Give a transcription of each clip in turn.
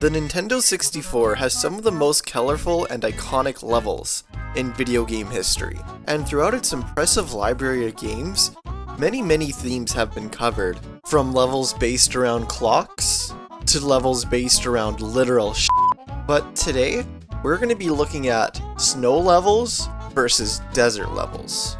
The Nintendo 64 has some of the most colorful and iconic levels in video game history, and throughout its impressive library of games, many themes have been covered, from levels based around clocks to levels based around literal shit. But today, we're going to be looking at snow levels versus desert levels.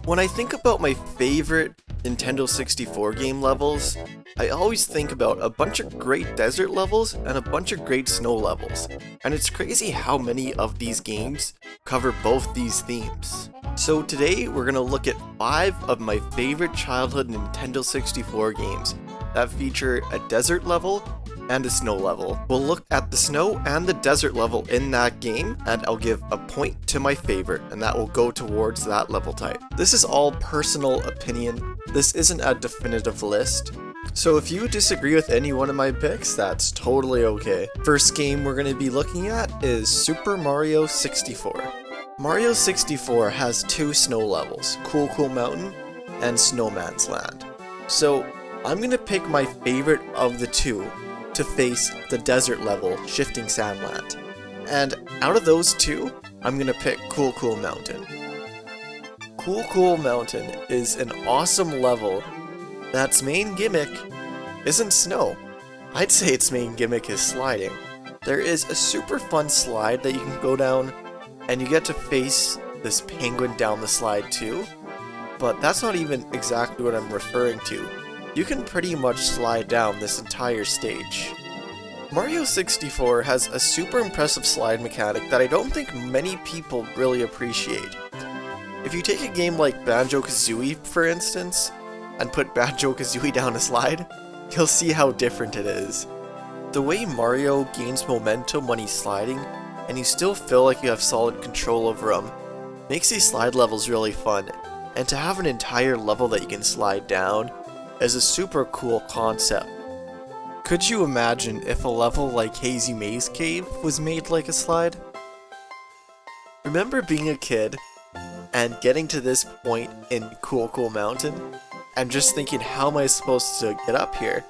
When I think about my favorite Nintendo 64 game levels, I always think about a bunch of great desert levels and a bunch of great snow levels, and it's crazy how many of these games cover both these themes. So today we're going to look at 5 of my favorite childhood Nintendo 64 games that feature a desert level and a snow level. We'll look at the snow and the desert level in that game, and I'll give a point to my favorite, and that will go towards that level type. This is all personal opinion. This isn't a definitive list. So if you disagree with any one of my picks, that's totally okay. First game we're going to be looking at is Super Mario 64. Mario 64 has 2 snow levels, Cool Mountain and Snowman's Land. So I'm going to pick my favorite of the 2 to face the desert level, Shifting Sand Land. And out of those 2, I'm going to pick Cool Mountain. Cool Mountain is an awesome level that's main gimmick isn't snow. I'd say its main gimmick is sliding. There is a super fun slide that you can go down, and you get to face this penguin down the slide too, but that's not even exactly what I'm referring to. You can pretty much slide down this entire stage. Mario 64 has a super impressive slide mechanic that I don't think many people really appreciate. If you take a game like Banjo-Kazooie, for instance, and put Banjo-Kazooie down a slide, you'll see how different it is. The way Mario gains momentum when he's sliding, and you still feel like you have solid control over him, makes these slide levels really fun, and to have an entire level that you can slide down is a super cool concept. Could you imagine if a level like Hazy Maze Cave was made like a slide? Remember being a kid and getting to this point in Cool Mountain and just thinking, how am I supposed to get up here?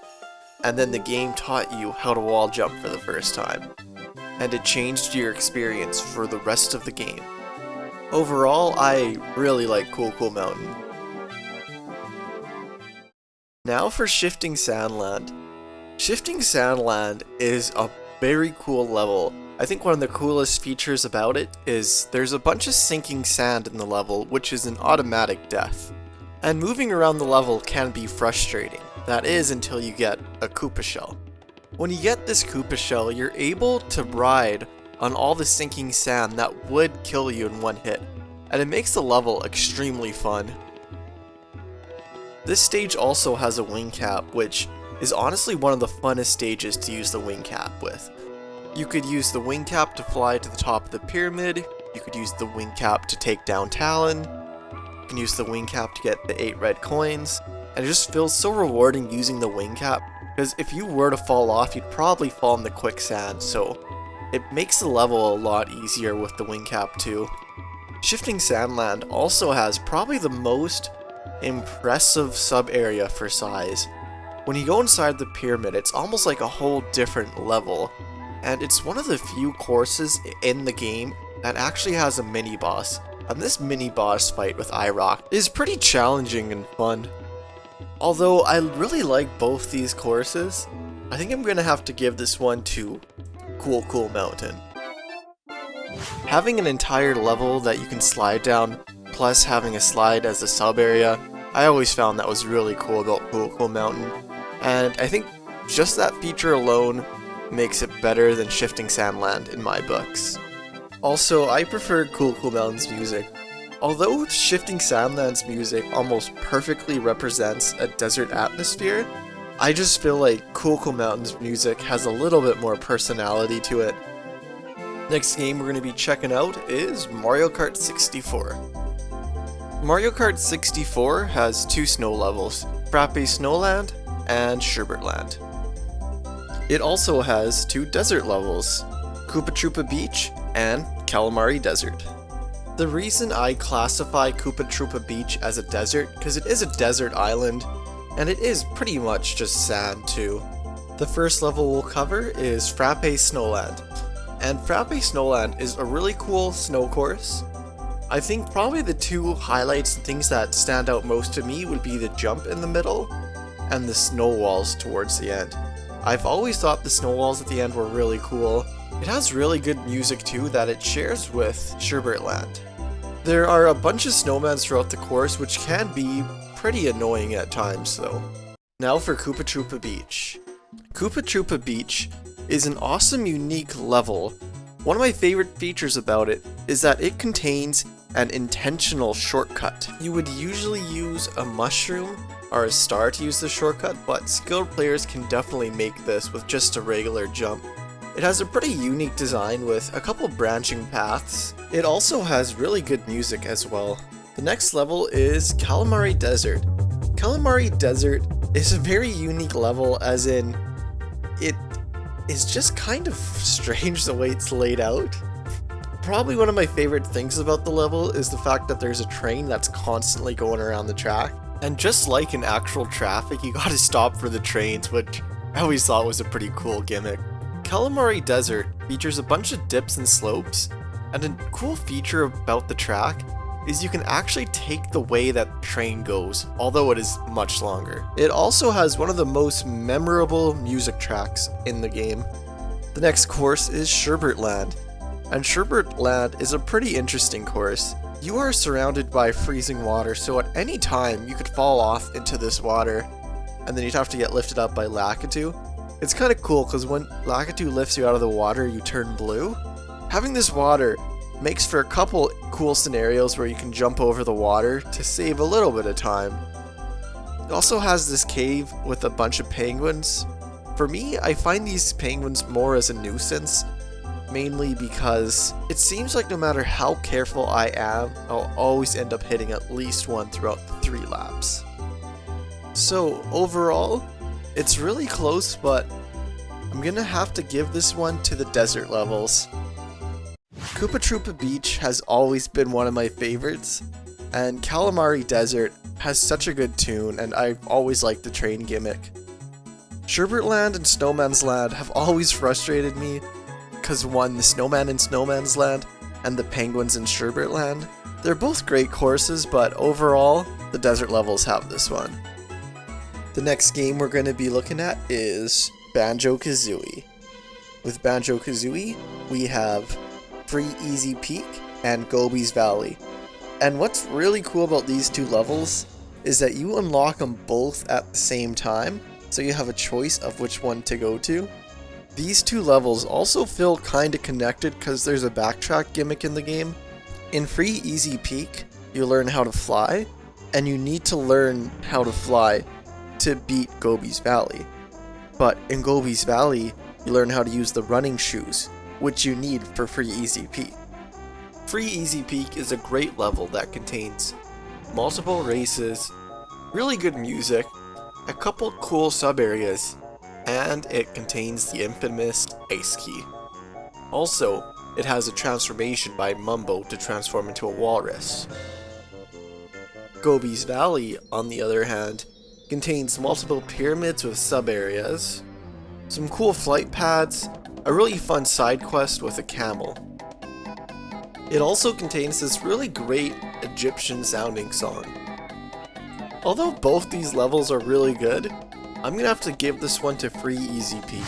And then the game taught you how to wall jump for the first time, and it changed your experience for the rest of the game. Overall, I really like Cool Mountain. Now for Shifting Sand Land. Shifting Sand Land is a very cool level. I think one of the coolest features about it is there's a bunch of sinking sand in the level, which is an automatic death. And moving around the level can be frustrating. That is until you get a Koopa shell. When you get this Koopa shell, you're able to ride on all the sinking sand that would kill you in one hit, and it makes the level extremely fun. This stage also has a wing cap, which is honestly one of the funnest stages to use the wing cap with. You could use the wing cap to fly to the top of the pyramid, you could use the wing cap to take down Talon, you can use the wing cap to get the 8 red coins, and it just feels so rewarding using the wing cap, because if you were to fall off, you'd probably fall in the quicksand, so it makes the level a lot easier with the wing cap too. Shifting Sand Land also has probably the most impressive sub-area for size. When you go inside the pyramid, it's almost like a whole different level, and it's one of the few courses in the game that actually has a mini-boss, and this mini-boss fight with iRock is pretty challenging and fun. Although I really like both these courses, I think I'm gonna have to give this one to Cool Mountain. Having an entire level that you can slide down, plus having a slide as a sub-area, I always found that was really cool about Cool Mountain, and I think just that feature alone makes it better than Shifting Sand Land in my books. Also, I prefer Cool Mountain's music. Although Shifting Sand Land's music almost perfectly represents a desert atmosphere, I just feel like Cool Mountain's music has a little bit more personality to it. Next game we're going to be checking out is Mario Kart 64. Mario Kart 64 has 2 snow levels, Frappe Snowland and Sherbert Land. It also has 2 desert levels, Troopa Beach and Kalimari Desert. The reason I classify Troopa Beach as a desert, because it is a desert island, and it is pretty much just sand too. The first level we'll cover is Frappe Snowland. And Frappe Snowland is a really cool snow course. I think probably the two highlights and things that stand out most to me would be the jump in the middle and the snow walls towards the end. I've always thought the snow walls at the end were really cool. It has really good music too that it shares with Sherbert Land. There are a bunch of snowmans throughout the course which can be pretty annoying at times though. Now for Koopa Troopa Beach. Koopa Troopa Beach is an awesome, unique level. One of my favorite features about it is that it contains an intentional shortcut. You would usually use a mushroom or a star to use the shortcut, but skilled players can definitely make this with just a regular jump. It has a pretty unique design with a couple branching paths. It also has really good music as well. The next level is Kalimari Desert. Kalimari Desert is a very unique level, as in it is just kind of strange the way it's laid out. Probably one of my favorite things about the level is the fact that there's a train that's constantly going around the track. And just like in actual traffic, you gotta stop for the trains, which I always thought was a pretty cool gimmick. Kalimari Desert features a bunch of dips and slopes, and a cool feature about the track is you can actually take the way that the train goes, although it is much longer. It also has one of the most memorable music tracks in the game. The next course is Sherbert Land, and Sherbert Land is a pretty interesting course. You are surrounded by freezing water, so at any time you could fall off into this water, and then you'd have to get lifted up by Lakitu. It's kind of cool because when Lakitu lifts you out of the water, you turn blue. Having this water makes for a couple cool scenarios where you can jump over the water to save a little bit of time. It also has this cave with a bunch of penguins. For me, I find these penguins more as a nuisance, mainly because it seems like no matter how careful I am, I'll always end up hitting at least one throughout the 3 laps. So overall, it's really close, but I'm gonna have to give this one to the desert levels. Koopa Troopa Beach has always been one of my favorites, and Kalimari Desert has such a good tune, and I've always liked the train gimmick. Sherbert Land and Snowman's Land have always frustrated me, because one, the snowman in Snowman's Land and the penguins in Sherbert Land, they're both great courses, but overall, the desert levels have this one. The next game we're going to be looking at is Banjo-Kazooie. With Banjo-Kazooie, we have Freezeezy Peak and Gobi's Valley. And what's really cool about these two levels is that you unlock them both at the same time, so you have a choice of which one to go to. These two levels also feel kinda connected because there's a backtrack gimmick in the game. In Freezeezy Peak, you learn how to fly, and you need to learn how to fly to beat Gobi's Valley. But in Gobi's Valley, you learn how to use the running shoes, which you need for Freezeezy Peak. Freezeezy Peak is a great level that contains multiple races, really good music, a couple cool sub-areas, and it contains the infamous Ice Key. Also, it has a transformation by Mumbo to transform into a walrus. Gobi's Valley, on the other hand, contains multiple pyramids with sub-areas, some cool flight pads, a really fun side quest with a camel. It also contains this really great Egyptian sounding song. Although both these levels are really good, I'm gonna have to give this one to Freezeezy Peak.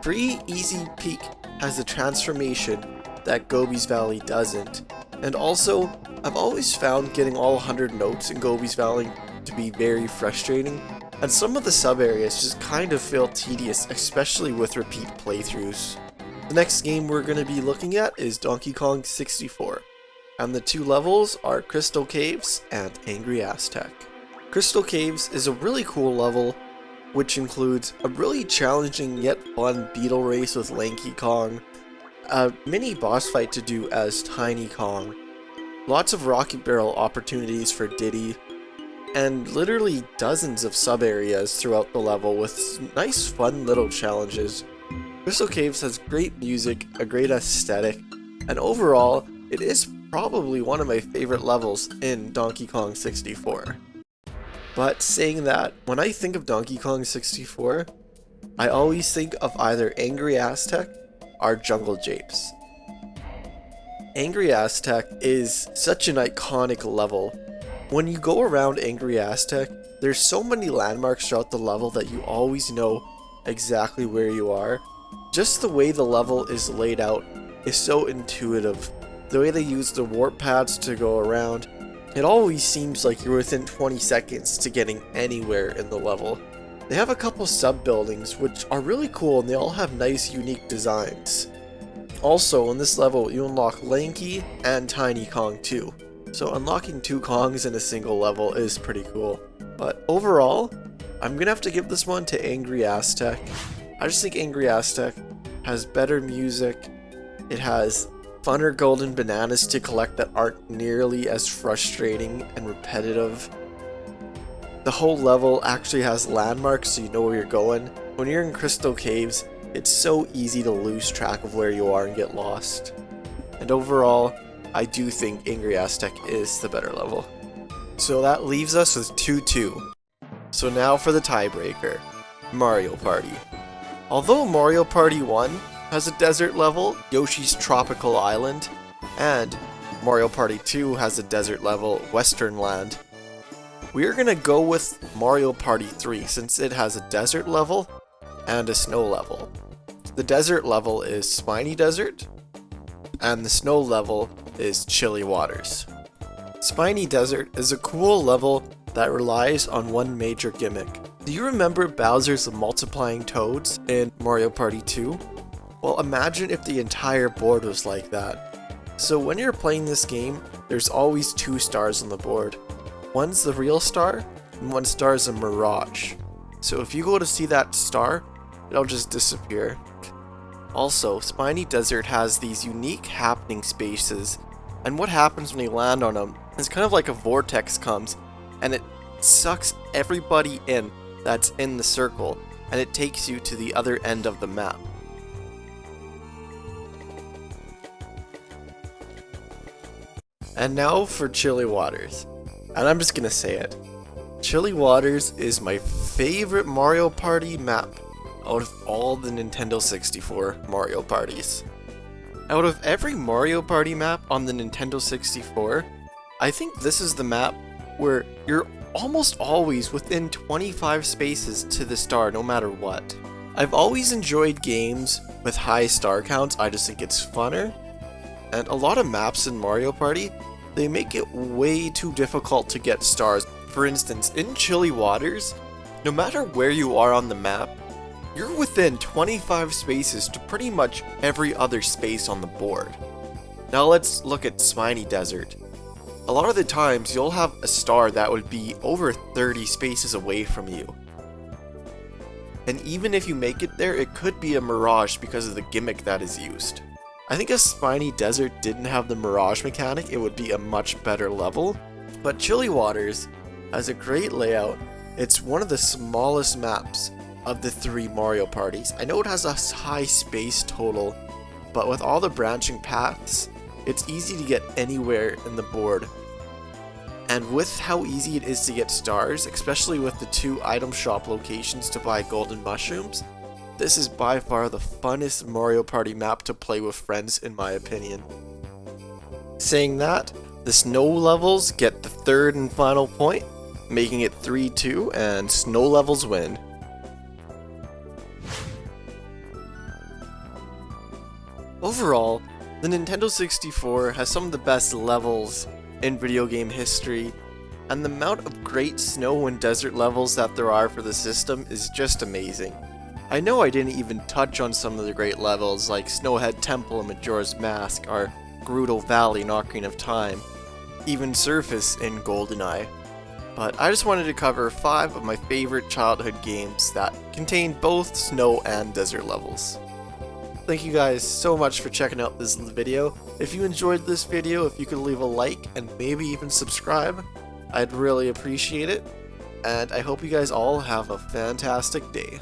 Freezeezy Peak has a transformation that Gobi's Valley doesn't, and also, I've always found getting all 100 notes in Gobi's Valley to be very frustrating, and some of the sub-areas just kind of feel tedious, especially with repeat playthroughs. The next game we're going to be looking at is Donkey Kong 64, and the two levels are Crystal Caves and Angry Aztec. Crystal Caves is a really cool level, which includes a really challenging yet fun beetle race with Lanky Kong, a mini boss fight to do as Tiny Kong, lots of Rocket Barrel opportunities for Diddy, and literally dozens of sub-areas throughout the level with nice fun little challenges. Crystal Caves has great music, a great aesthetic, and overall, it is probably one of my favorite levels in Donkey Kong 64. But saying that, when I think of Donkey Kong 64, I always think of either Angry Aztec or Jungle Japes. Angry Aztec is such an iconic level. When you go around Angry Aztec, there's so many landmarks throughout the level that you always know exactly where you are. Just the way the level is laid out is so intuitive. The way they use the warp pads to go around, it always seems like you're within 20 seconds to getting anywhere in the level. They have a couple sub-buildings which are really cool and they all have nice unique designs. Also, in this level you unlock Lanky and Tiny Kong too. So unlocking 2 Kongs in a single level is pretty cool. But overall, I'm gonna have to give this one to Angry Aztec. I just think Angry Aztec has better music, it has funner golden bananas to collect that aren't nearly as frustrating and repetitive. The whole level actually has landmarks so you know where you're going. When you're in Crystal Caves, it's so easy to lose track of where you are and get lost. And overall, I do think Angry Aztec is the better level. So that leaves us with 2-2. So now for the tiebreaker, Mario Party. Although Mario Party 1 has a desert level, Yoshi's Tropical Island, and Mario Party 2 has a desert level, Western Land, we're gonna go with Mario Party 3 since it has a desert level and a snow level. The desert level is Spiny Desert, and the snow level is Chilly Waters. Spiny Desert is a cool level that relies on one major gimmick. Do you remember Bowser's multiplying toads in Mario Party 2? Well, imagine if the entire board was like that. So when you're playing this game, there's always 2 stars on the board. One's the real star, and 1 star is a mirage. So if you go to see that star, it'll just disappear. Also, Spiny Desert has these unique happening spaces, and what happens when you land on them is kind of like a vortex comes, and it sucks everybody in that's in the circle, and it takes you to the other end of the map. And now for Chilly Waters, and I'm just gonna say it. Chilly Waters is my favorite Mario Party map out of all the Nintendo 64 Mario Parties. Out of every Mario Party map on the Nintendo 64, I think this is the map where you're almost always within 25 spaces to the star no matter what. I've always enjoyed games with high star counts, I just think it's funner. And a lot of maps in Mario Party, they make it way too difficult to get stars. For instance, in Chilly Waters, no matter where you are on the map, you're within 25 spaces to pretty much every other space on the board. Now let's look at Spiny Desert. A lot of the times you'll have a star that would be over 30 spaces away from you. And even if you make it there, it could be a mirage because of the gimmick that is used. I think if Spiny Desert didn't have the mirage mechanic, it would be a much better level. But Chilly Waters has a great layout. It's one of the smallest maps of the 3 Mario parties. I know it has a high space total, but with all the branching paths, it's easy to get anywhere in the board. And with how easy it is to get stars, especially with the 2 item shop locations to buy golden mushrooms, this is by far the funnest Mario Party map to play with friends in my opinion. Saying that, the snow levels get the 3rd and final point, making it 3-2, and snow levels win. Overall, the Nintendo 64 has some of the best levels in video game history, and the amount of great snow and desert levels that there are for the system is just amazing. I know I didn't even touch on some of the great levels like Snowhead Temple and Majora's Mask, or Gerudo Valley in Ocarina of Time, even Surface in GoldenEye. But I just wanted to cover 5 of my favorite childhood games that contain both snow and desert levels. Thank you guys so much for checking out this video. If you enjoyed this video, if you could leave a like and maybe even subscribe, I'd really appreciate it. And I hope you guys all have a fantastic day.